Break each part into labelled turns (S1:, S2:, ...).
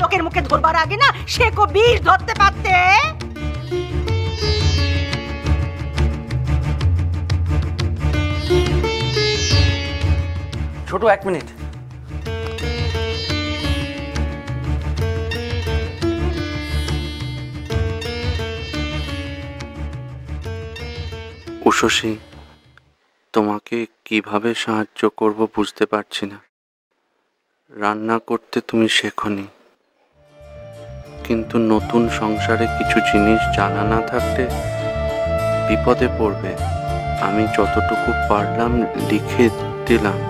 S1: লোকের মুখে ধরবার আগে না সে কো বিষ ধরতে পারতে।
S2: ছোট 1 মিনিট। উষসী, তোমাকে কিভাবে সাহায্য করব বুঝতে পারছি না। রান্না করতে তুমি শেখোনি, কিন্তু নতুন সংসারে কিছু জিনিস জানা না থাকলে বিপদে পড়বে। আমি যতটুকু পারলাম লিখে দিলাম।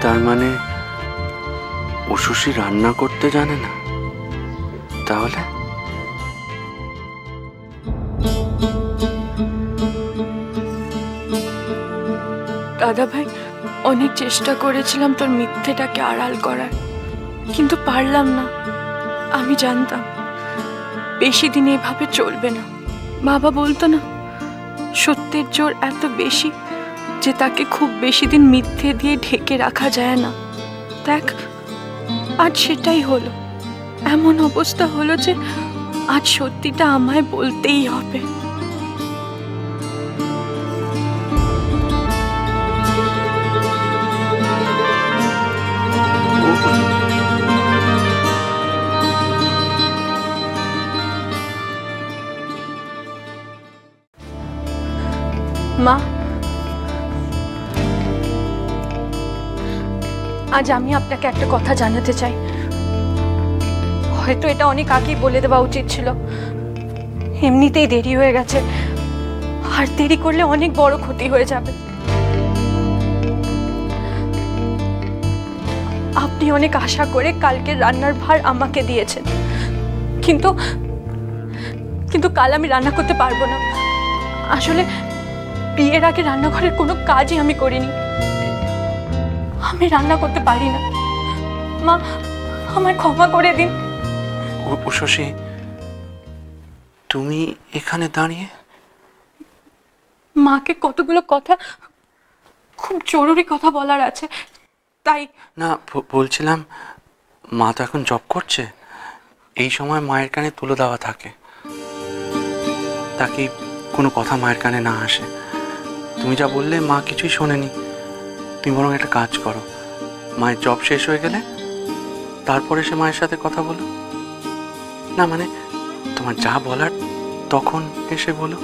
S2: তার মানে উষসী রান্না করতে জানে না? তাহলে
S3: দাদা ভাই, অনেক চেষ্টা করেছিলাম তোর মিথ্যেটাকে আড়াল করার, কিন্তু পারলাম না। আমি জানতাম বেশি দিন এভাবে চলবে না। বাবা বলতো না, সত্যের জোর এত বেশি যে তাকে খুব বেশি দিন মিথ্যে দিয়ে ঢেকে রাখা যায় না। দেখ, আজ সেটাই হলো। এমন অবস্থা হলো যে আজ সত্যিটা আমায় বলতেই হবে। মা, আজ আমি আপনাকে একটা কথা জানাতে চাই। হয়তো এটা অনেক আগেই বলে দেওয়া উচিত ছিল, এমনিতেই দেরি হয়ে গেছে, আর দেরি করলে অনেক বড় ক্ষতি হয়ে যাবে। আপনি অনেক আশা করে কালকের রান্নার ভার আমাকে দিয়েছেন, কিন্তু কিন্তু কাল আমি রান্না করতে পারবো না। আসলে বিয়ের আগে রান্নাঘরের কোনো কাজই আমি করিনি, আমি রান্না করতে পারি না। মা, আমায় ক্ষমা করে দিন।
S2: উষসী, তুমি এখানে দাঁড়িয়ে?
S3: মাকে কতগুলো কথা, খুব জরুরি কথা বলার আছে, তাই।
S2: না, বলছিলাম মা তো এখন জব করছে, এই সময় মায়ের কানে তুলে দেওয়া থাকে, তাকে কোনো কথা মায়ের কানে না আসে। তুমি যা বললে মা কিছুই শোনেনি। তুমি বরং একটা কাজ করো, মায়ের জব শেষ হয়ে গেলে তারপরে সে মায়ের সাথে কথা বলো। না মানে তোমার যা বলার তখন এসে বলো।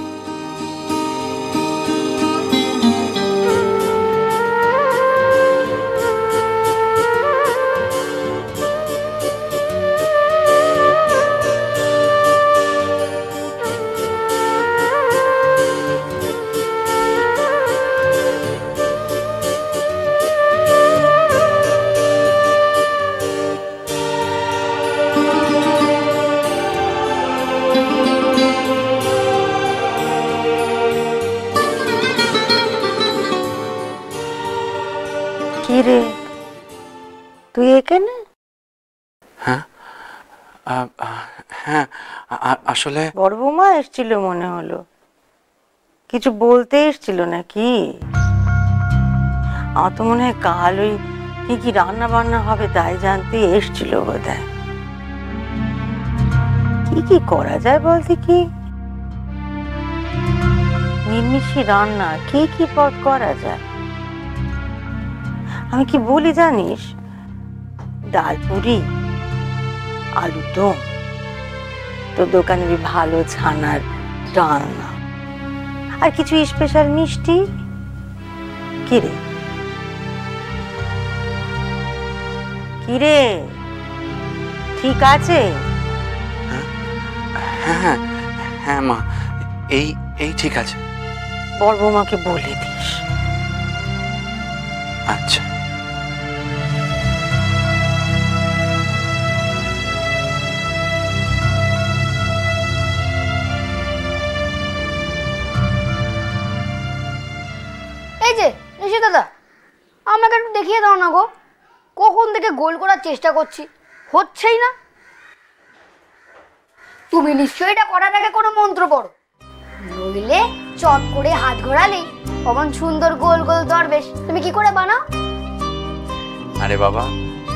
S4: রে, তুই এখানে?
S2: হ্যাঁ হ্যাঁ, আসলে
S4: বড় বৌমা এসছিল মনে হলো, কিছু বলতে এসছিল নাকি? আমার তো মনে হয় কাল ওই কি কি রান্না বান্না হবে তাই জানতে এসছিল বোধহয়। কি কি করা যায় বলতে, কি নির্মিষি রান্না কি কি পদ করা যায়? আমি কি বলি জানিস, ডাল পুরি, আলু দম, তোর দোকানে ভালো ছানার ডালনা, আর কিছু স্পেশাল মিষ্টি। কিরে কিরে, ঠিক আছে?
S2: হ্যাঁ হ্যাঁ হ্যাঁ মা, এই এই ঠিক আছে।
S4: বড় বৌমাকে বলে দিস।
S2: আচ্ছা।
S5: দাদা, আমাকে একটু দেখিয়ে দাও না গো, কখন থেকে গোল করার চেষ্টা করছি, হচ্ছেই না। তুমি নিশ্চয়ই এটা করার আগে কোনো মন্ত্র পড়ো, নইলে চট করে হাত ঘোরালেই কখন সুন্দর গোল গোল দরবেশ তুমি কি করে বানাও?
S2: আরে বাবা,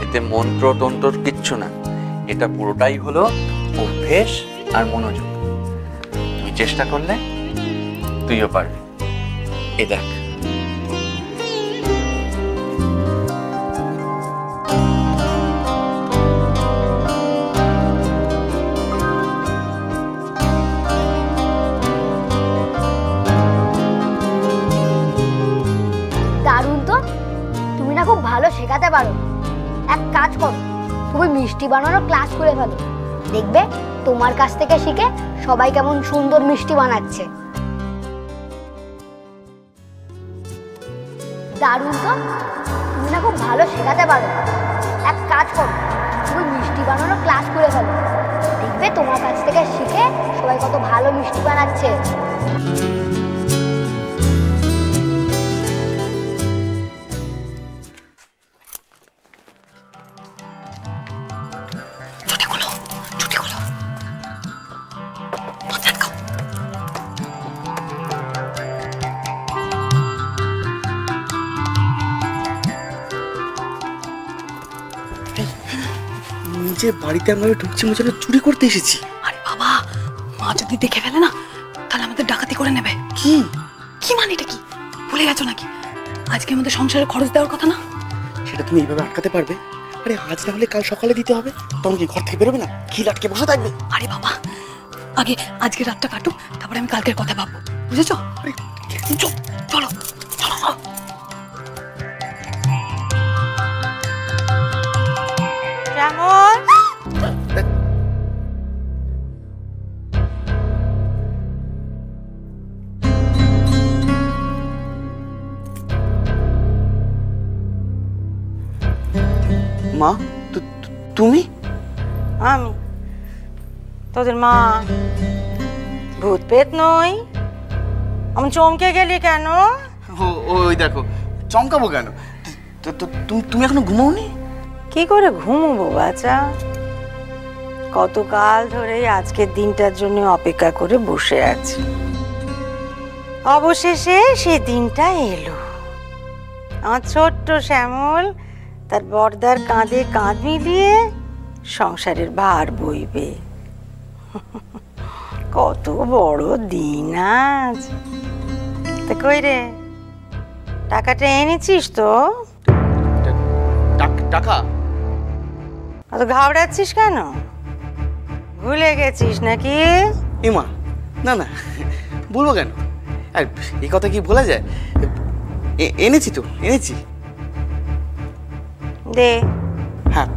S2: এতে মন্ত্র তন্ত্র কিচ্ছু না, এটা পুরোটাই হলো অভ্যেস আর মনোযোগ। তুই চেষ্টা করলে তুইও পারবি। এই দেখ,
S5: দারুণ তো, তুমি না খুব ভালো শেখাতে পারো। এক কাজ করো, তুমি মিষ্টি বানানোর ক্লাস করে ফেলো, দেখবে তোমার কাছ থেকে শিখে সবাই কেমন সুন্দর মিষ্টি বানাচ্ছে। দারুণ তো, তুমি না খুব ভালো শেখাতে পারো। এক কাজ করো, তুমি মিষ্টি বানানোর ক্লাস করে ফেলো, দেখবে তোমার কাছ থেকে শিখে সবাই কত ভালো মিষ্টি বানাচ্ছে।
S6: নিজে বাড়িতে আমরা ঢুকছি মনে হচ্ছে চুরি করতে এসেছি।
S7: আরে বাবা, মা যদি দেখে ফেলে না, তাহলে আমাদের ডাকাতি করে নেবে।
S6: কি
S7: কি মানে এটা কি ভুলে গেছো নাকি? আজকে আমাদের সংসারে খরচ দেওয়ার কথা না?
S6: সেটা তুমি এইভাবে আটকাতে পারবে? আরে আজ না হলে কাল সকালে দিতে হবে, তখন কি ঘর থেকে বেরোবে না? কি আটকে বসে থাকবে?
S7: আরে বাবা, আগে আজকে রাতটা কাটুক, তারপরে আমি কালকের কথা ভাববো, বুঝেছো?
S6: আরে
S7: চলো চলো চলো।
S4: কেমন
S6: মা, তুমি?
S4: আমি তোদের মা, ভূত পেত নই। আমি চমকে গেলি কেন?
S6: ওই দেখো, চমকাবো কেন? তুমি এখনো ঘুমাওনি?
S4: কি করে ঘুমবো বাচ্চা? কতকাল ধরে আজকের দিনটার জন্য অপেক্ষা করে বসে আছি, অবশেষে সেই দিনটা এলো। আমার ছোট্ট শ্যামল তার বড়দার কাঁধে কাঁধ মিলিয়ে সংসারের ভার বইবে। কত বড় দিন আজ। তা কই রে, টাকাটা এনেছিস তো?
S6: টাকা?
S4: অত ঘাবড়াচ্ছিস কেন? ভুলে গেছিস নাকি?
S6: এমা, না না, বলবো কেন? আর এই কথা কি বলা যায়? এনেছি তো, এনেছি।
S4: দে।
S6: হ্যাঁ,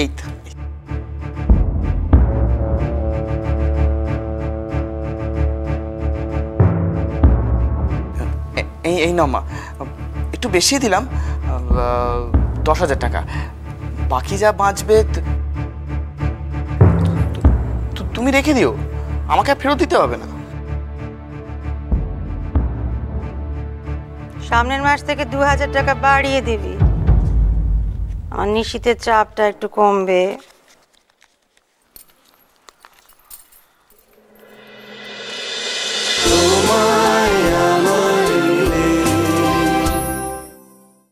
S6: এই তো। এই নাও মা, একটু বেশি দিলাম, 10,000 টাকা। বাকি যা বাঁচবে তুমি রেখে দিও, আমাকে ফেরত দিতে হবে না।
S4: সামনের মাস থেকে 2,000 টাকা বাড়িয়ে দিবি, আমার নিশীথের চাপটা একটু কমবে।